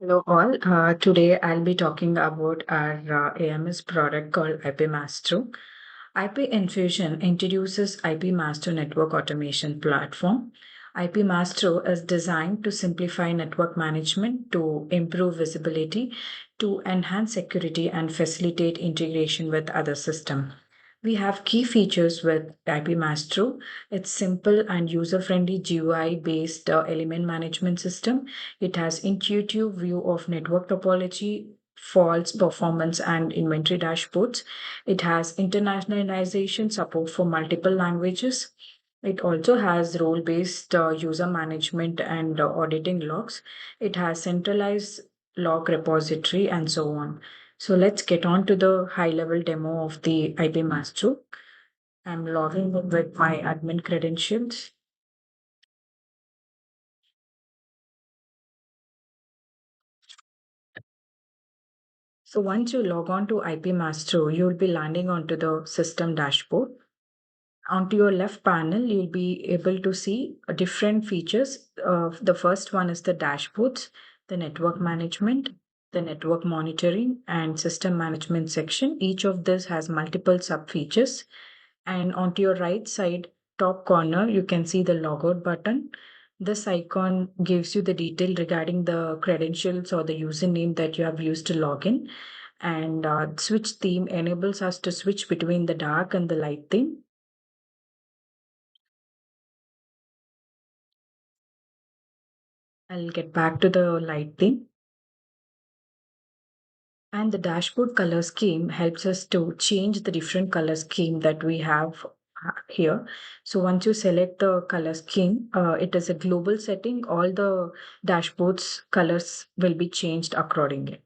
Hello all. Today I'll be talking about our AMS product called IP Maestro. IP Infusion introduces IP Maestro network automation platform. IP Maestro is designed to simplify network management, to improve visibility, to enhance security and facilitate integration with other systems. We have key features with IP Maestro. It's simple and user-friendly GUI-based element management system. It has intuitive view of network topology, faults, performance, and inventory dashboards. It has internationalization support for multiple languages. It also has role-based user management and auditing logs. It has centralized log repository and so on. So let's get on to the high-level demo of the IP Master. I'm logging in with my admin credentials. So once you log on to IP Master, you'll be landing onto the system dashboard. Onto your left panel, you'll be able to see different features. The first one is the dashboards, the network management, the network monitoring, and system management section. Each of this has multiple sub features. And onto your right side, top corner, you can see the logout button. This icon gives you the detail regarding the credentials or the username that you have used to log in. And switch theme enables us to switch between the dark and the light theme. I'll get back to the light theme. And the dashboard color scheme helps us to change the different color scheme that we have here. So once you select the color scheme, it is a global setting. All the dashboards colors will be changed accordingly.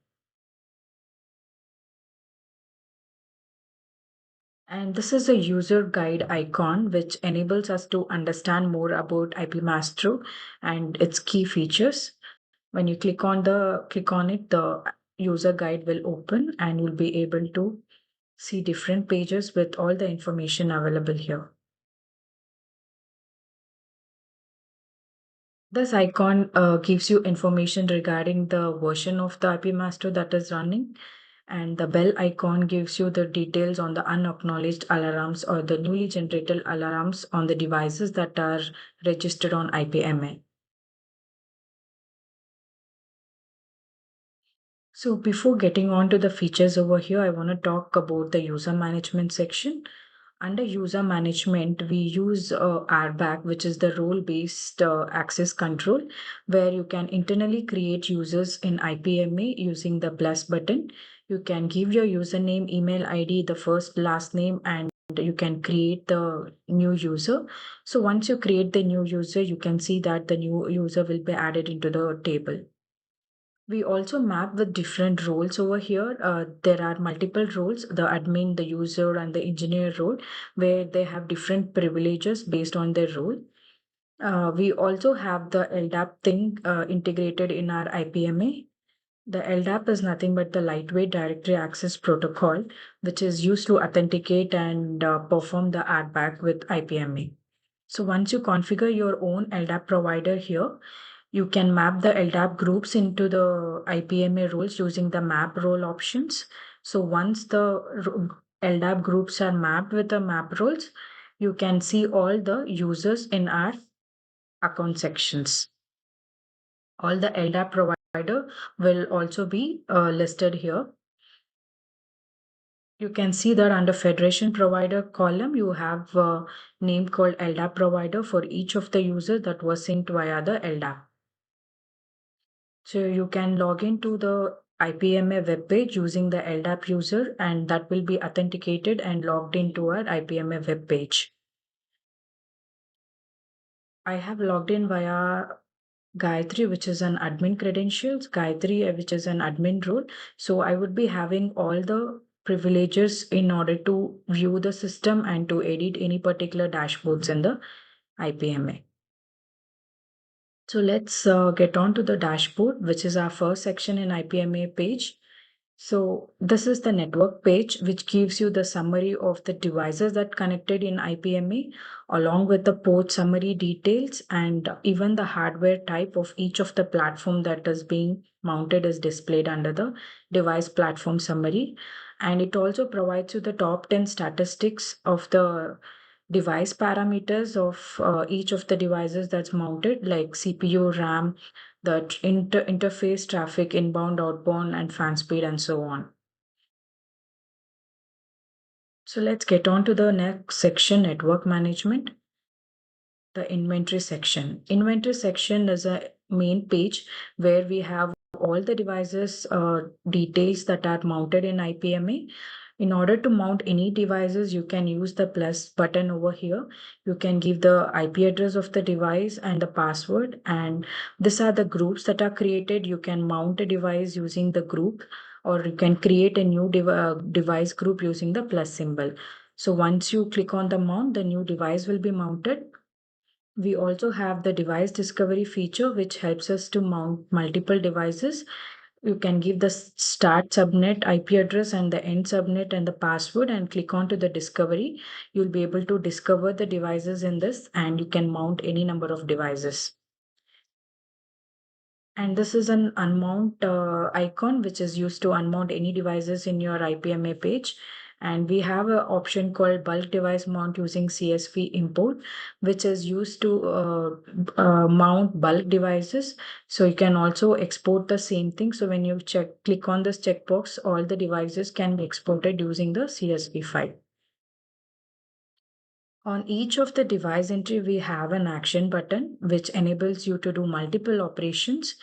And this is a user guide icon, which enables us to understand more about IP Maestro and its key features. When you click on it, the user guide will open and you'll be able to see different pages with all the information available here. This icon gives you information regarding the version of the IP master that is running, and the bell icon gives you the details on the unacknowledged alarms or the newly generated alarms on the devices that are registered on IPMA. So before getting on to the features over here, I want to talk about the user management section. Under user management, we use RBAC, which is the role-based access control, where you can internally create users in IPMA using the plus button. You can give your username, email ID, the first, last name, and you can create the new user. So once you create the new user, you can see that the new user will be added into the table. We also map with different roles over here. There are multiple roles, the admin, the user, and the engineer role, where they have different privileges based on their role. We also have the LDAP thing integrated in our IPMA. The LDAP is nothing but the lightweight directory access protocol, which is used to authenticate and perform the add back with IPMA. So once you configure your own LDAP provider here, you can map the LDAP groups into the IPMA roles using the map role options. So once the LDAP groups are mapped with the map roles, you can see all the users in our account sections. All the LDAP provider will also be listed here. You can see that under Federation Provider column, you have a name called LDAP provider for each of the users that was synced via the LDAP. So you can log into the IPMA web page using the LDAP user, and that will be authenticated and logged into our IPMA web page. I have logged in via Gayatri, which is an admin credentials, Gayatri, which is an admin role. So I would be having all the privileges in order to view the system and to edit any particular dashboards in the IPMA. So let's get on to the dashboard, which is our first section in IPMA page. So this is the network page, which gives you the summary of the devices that connected in IPMA, along with the port summary details and even the hardware type of each of the platform that is being mounted is displayed under the device platform summary. And it also provides you the top 10 statistics of the device parameters of each of the devices that's mounted, like CPU, RAM, the interface traffic, inbound, outbound, and fan speed, and so on. So let's get on to the next section, network management. The inventory section. Inventory section is a main page where we have all the devices details that are mounted in IPMA. In order to mount any devices, you can use the plus button over here. You can give the IP address of the device and the password, and these are the groups that are created. You can mount a device using the group, or you can create a new device group using the plus symbol. So once you click on the mount, the new device will be mounted. We also have the device discovery feature, which helps us to mount multiple devices. You can give the start subnet IP address and the end subnet and the password and click on to the discovery. You'll be able to discover the devices in this and you can mount any number of devices. And this is an unmount icon, which is used to unmount any devices in your IPMA page. And we have an option called bulk device mount using CSV import, which is used to mount bulk devices. So you can also export the same thing. So when you click on this checkbox, all the devices can be exported using the CSV file. On each of the device entry, we have an action button, which enables you to do multiple operations.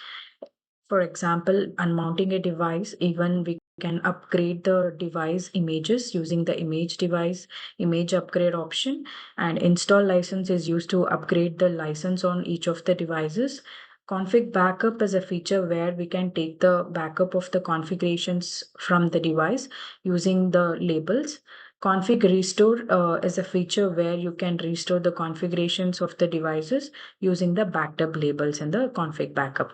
For example, unmounting a device, even we can upgrade the device images using the image device image upgrade option, and install license is used to upgrade the license on each of the devices. Config backup is a feature where we can take the backup of the configurations from the device using the labels. Config restore is a feature where you can restore the configurations of the devices using the backed up labels in the config backup.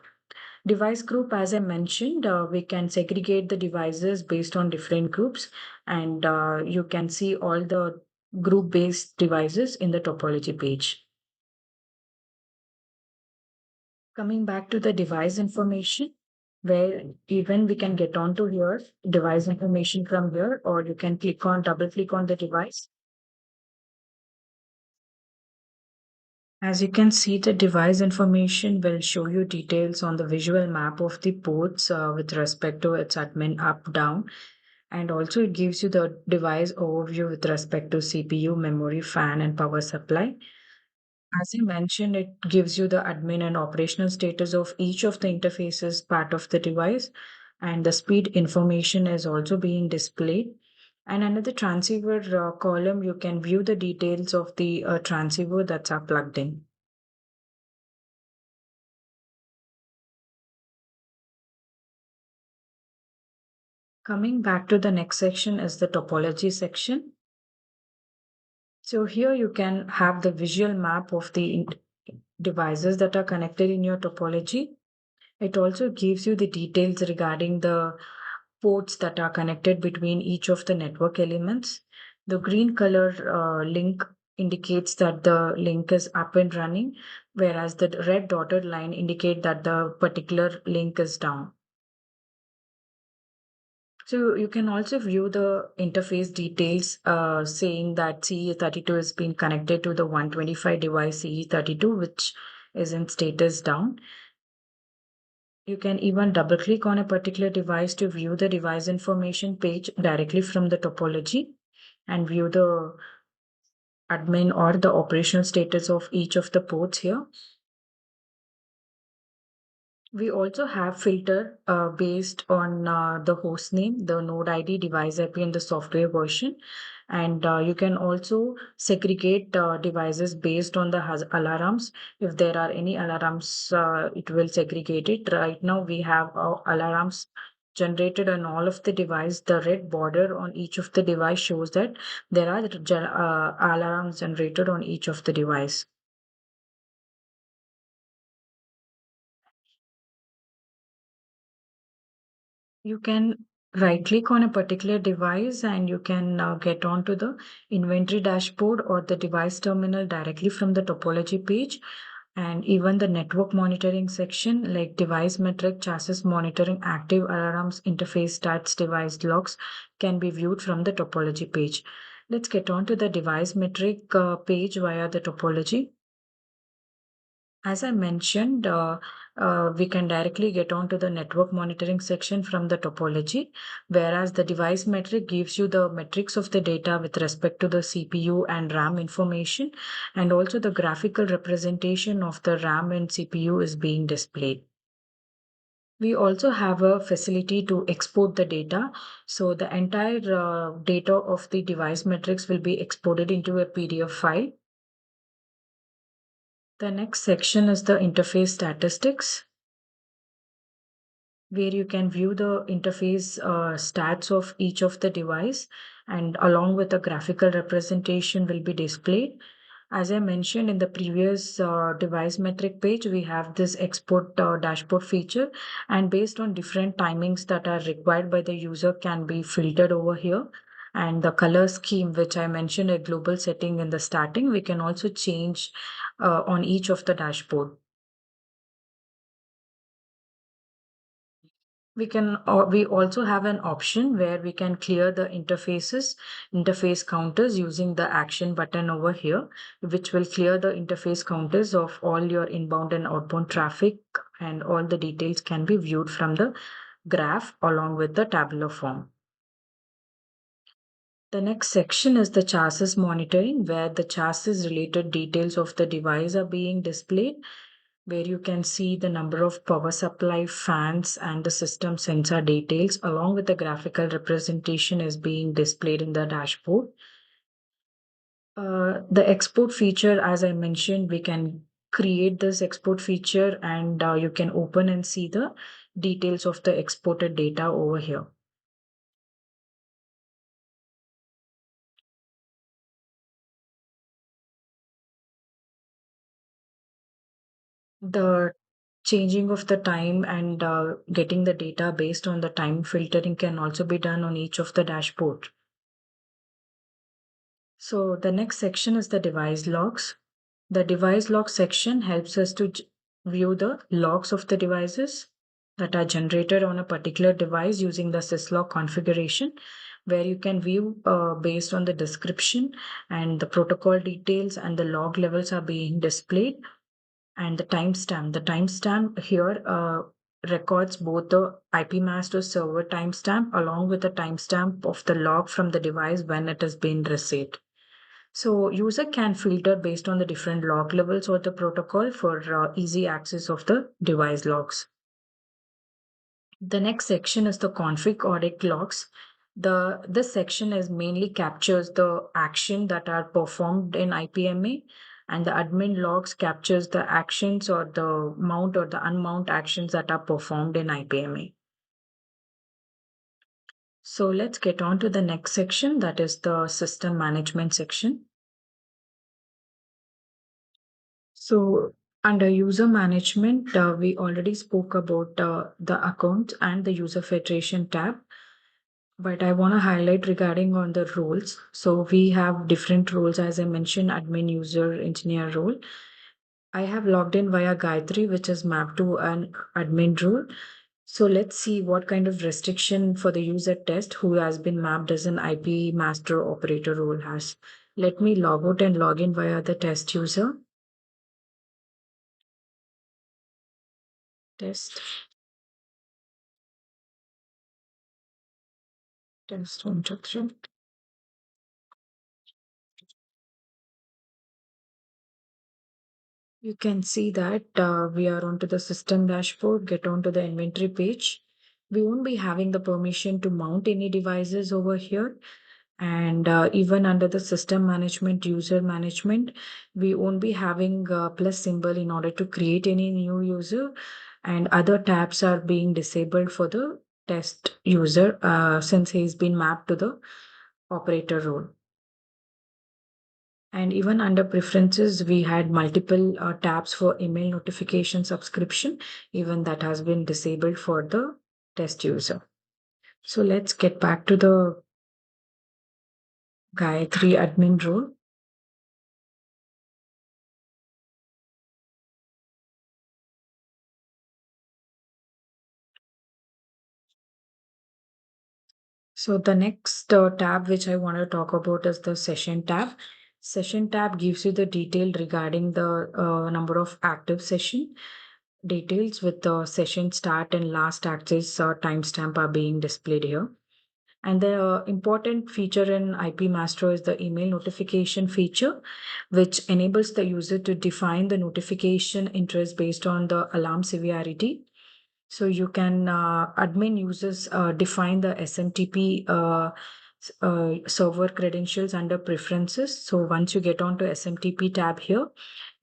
Device group, as I mentioned, we can segregate the devices based on different groups, and you can see all the group based devices in the topology page. Coming back to the device information, where even we can get onto here, device information from here, or you can double click on the device. As you can see, the device information will show you details on the visual map of the ports with respect to its admin up, down, and also it gives you the device overview with respect to CPU, memory, fan, and power supply. As you mentioned, it gives you the admin and operational status of each of the interfaces part of the device, and the speed information is also being displayed. And under the transceiver column, you can view the details of the transceiver that's are plugged in. Coming back to the next section is the topology section. So here you can have the visual map of the devices that are connected in your topology. It also gives you the details regarding the ports that are connected between each of the network elements. The green color link indicates that the link is up and running, whereas the red dotted line indicate that the particular link is down. So you can also view the interface details saying that CE32 has been connected to the 125 device CE32, which is in status down. You can even double click on a particular device to view the device information page directly from the topology and view the admin or the operational status of each of the ports here. We also have filter based on the host name, the node ID, device IP, and the software version. And you can also segregate devices based on the alarms. If there are any alarms, it will segregate it. Right now, we have alarms generated on all of the device. The red border on each of the device shows that there are alarms generated on each of the device. You can right click on a particular device and you can get onto the inventory dashboard or the device terminal directly from the topology page. And even the network monitoring section like device metric, chassis monitoring, active alarms, interface stats, device logs can be viewed from the topology page. Let's get on to the device metric page via the topology. As I mentioned, we can directly get onto the network monitoring section from the topology, whereas the device metric gives you the metrics of the data with respect to the CPU and RAM information, and also the graphical representation of the RAM and CPU is being displayed. We also have a facility to export the data. So the entire data of the device metrics will be exported into a PDF file. The next section is the interface statistics, where you can view the interface stats of each of the device, and along with a graphical representation will be displayed. As I mentioned in the previous device metric page, we have this export dashboard feature, and based on different timings that are required by the user can be filtered over here. And the color scheme, which I mentioned a global setting in the starting, we can also change on each of the dashboard. We also have an option where we can clear the interface counters using the action button over here, which will clear the interface counters of all your inbound and outbound traffic, and all the details can be viewed from the graph along with the tabular form. The next section is the chassis monitoring, where the chassis related details of the device are being displayed, where you can see the number of power supply, fans, and the system sensor details, along with the graphical representation is being displayed in the dashboard. The export feature, as I mentioned, we can create this export feature, and you can open and see the details of the exported data over here. The changing of the time and getting the data based on the time filtering can also be done on each of the dashboard. So the next section is the device logs. The device log section helps us to view the logs of the devices that are generated on a particular device using the syslog configuration, where you can view based on the description and the protocol details, and the log levels are being displayed. And the timestamp. The timestamp here records both the IP master server timestamp along with the timestamp of the log from the device when it has been received. So user can filter based on the different log levels or the protocol for easy access of the device logs. The next section is the config audit logs. This section is mainly captures the action that are performed in IPMA, and the admin logs captures the actions or the mount or the unmount actions that are performed in IPMA. So let's get on to the next section, that is the system management section. So under user management, we already spoke about the account and the user federation tab. But I want to highlight regarding on the roles. So we have different roles, as I mentioned, admin, user, engineer role. I have logged in via Gayatri, which is mapped to an admin role. So let's see what kind of restriction for the user test who has been mapped as an IP master operator role has. Let me log out and log in via the test user. Test, test 1, 2, 3. You can see that we are onto the system dashboard, get onto the inventory page. We won't be having the permission to mount any devices over here. And even under the system management, user management, we won't be having a plus symbol in order to create any new user. And other tabs are being disabled for the test user since he's been mapped to the operator role. And even under preferences, we had multiple tabs for email notification subscription, even that has been disabled for the test user. So let's get back to the Gayatri admin role. So the next tab which I want to talk about is the session tab. Session tab gives you the detail regarding the number of active session details with the session start and last access timestamp are being displayed here. And the important feature in IP Maestro is the email notification feature, which enables the user to define the notification interest based on the alarm severity. So you can admin users define the SMTP server credentials under preferences. So once you get onto SMTP tab here,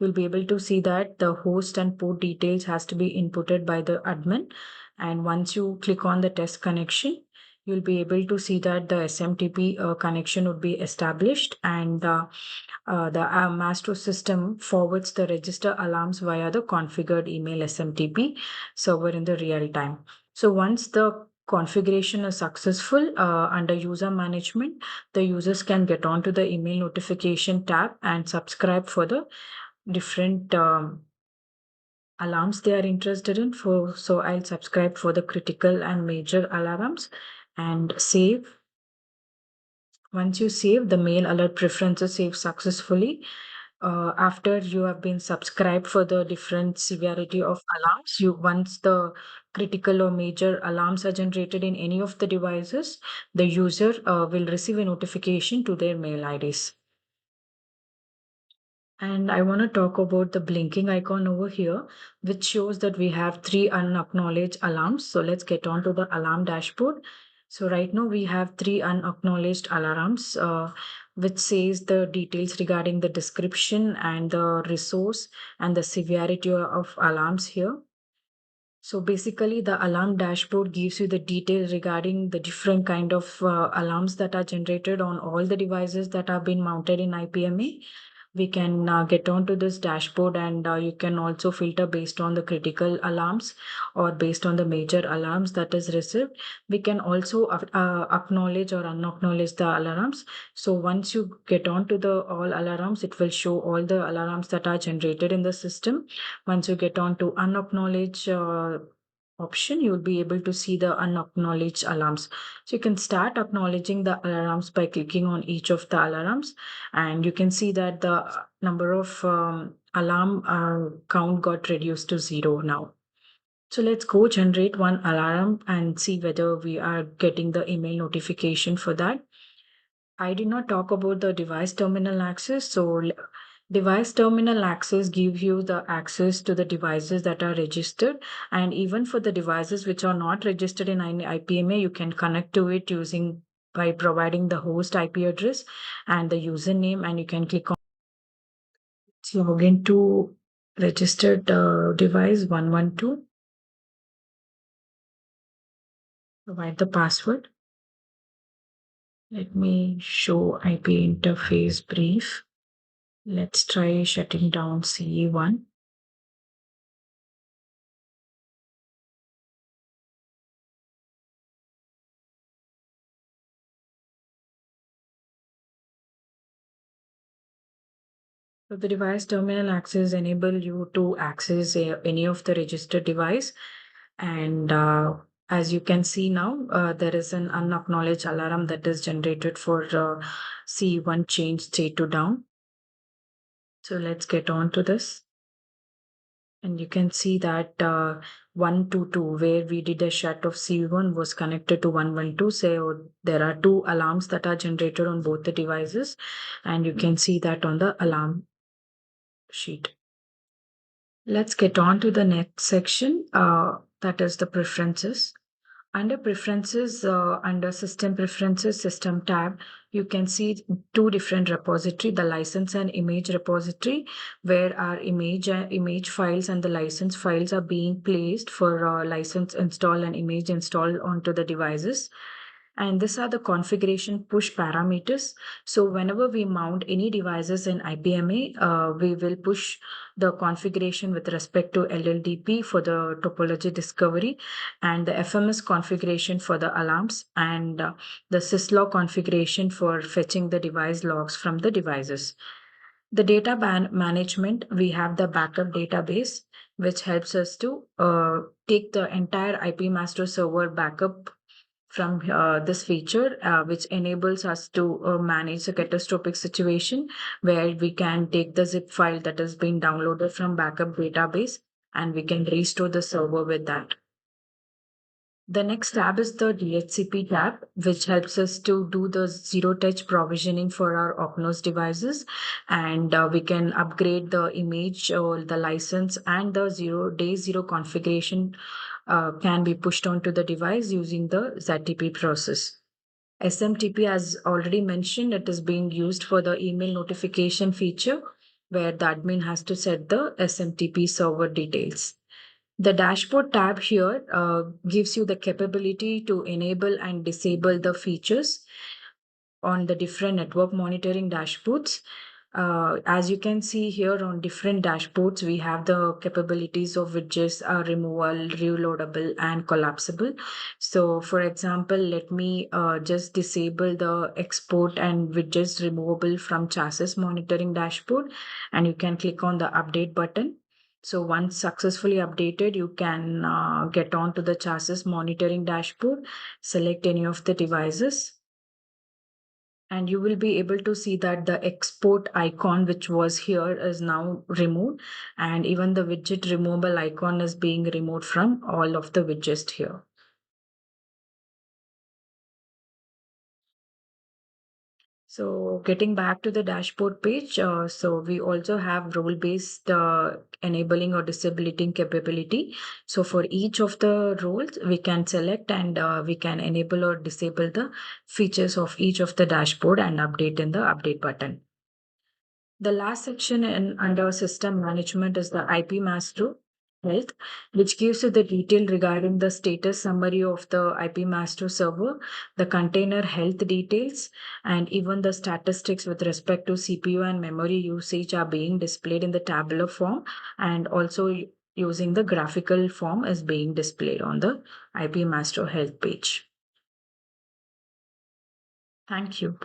you'll be able to see that the host and port details has to be inputted by the admin. And once you click on the test connection, you'll be able to see that the SMTP connection would be established, and the Mastro system forwards the register alarms via the configured email SMTP server in the real time. So once the configuration is successful under user management, the users can get onto the email notification tab and subscribe for the different alarms they are interested in. For so I'll subscribe for the critical and major alarms and save. Once you save, the mail alert preferences save successfully. After you have been subscribed for the different severity of alarms, you once the critical or major alarms are generated in any of the devices, the user will receive a notification to their mail IDs. And I want to talk about the blinking icon over here, which shows that we have three unacknowledged alarms. So let's get on to the alarm dashboard. So right now we have three unacknowledged alarms, which says the details regarding the description and the resource and the severity of alarms here. So basically, the alarm dashboard gives you the details regarding the different kind of alarms that are generated on all the devices that have been mounted in IPMA. We can get onto this dashboard, and you can also filter based on the critical alarms or based on the major alarms that is received. We can also acknowledge or unacknowledge the alarms. So once you get onto the all alarms, it will show all the alarms that are generated in the system. Once you get on to unacknowledge option, you'll be able to see the unacknowledged alarms. So you can start acknowledging the alarms by clicking on each of the alarms, and you can see that the number of alarm count got reduced to 0 now. So let's go generate one alarm and see whether we are getting the email notification for that. I did not talk about the device terminal access. So device terminal access gives you the access to the devices that are registered. And even for the devices which are not registered in IPMA, you can connect to it using by providing the host IP address and the username, and you can click on log into registered device 112, provide the password. Let me show IP interface brief. Let's try shutting down CE1. So the device terminal access enable you to access any of the registered device. And as you can see now, there is an unacknowledged alarm that is generated for C1 change state to down. So let's get on to this. And you can see that 122, where we did a shut of C1, was connected to 112. So there are two alarms that are generated on both the devices. And you can see that on the alarm sheet. Let's get on to the next section, that is the preferences. Under preferences, under system preferences, system tab, you can see two different repository, the license and image repository, where our image files and the license files are being placed for license install and image install onto the devices. And these are the configuration push parameters. So whenever we mount any devices in IPMA, we will push the configuration with respect to LLDP for the topology discovery, and the FMS configuration for the alarms, and the syslog configuration for fetching the device logs from the devices. The data management, we have the backup database, which helps us to take the entire IP master server backup from this feature, which enables us to manage a catastrophic situation where we can take the zip file that has been downloaded from backup database and we can restore the server with that. The next tab is the DHCP tab, which helps us to do the zero touch provisioning for our OcNOS devices. And we can upgrade the image or the license, and the day zero configuration can be pushed onto the device using the ZTP process. SMTP, as already mentioned, it is being used for the email notification feature where the admin has to set the SMTP server details. The dashboard tab here gives you the capability to enable and disable the features on the different network monitoring dashboards. As you can see here on different dashboards, we have the capabilities of widgets are removal, reloadable, and collapsible. So for example, let me just disable the export and widgets removable from chassis monitoring dashboard, and you can click on the update button. So once successfully updated, you can get on to the chassis monitoring dashboard, select any of the devices, and you will be able to see that the export icon which was here is now removed, and even the widget removable icon is being removed from all of the widgets here. So getting back to the dashboard page, so we also have role-based enabling or disabling capability. So for each of the roles, we can select and we can enable or disable the features of each of the dashboard and update in the update button. The last section under system management is the IP Maestro Health, which gives you the detail regarding the status summary of the IP Maestro server, the container health details, and even the statistics with respect to CPU and memory usage are being displayed in the tabular form, and also using the graphical form is being displayed on the IP Maestro Health page. Thank you.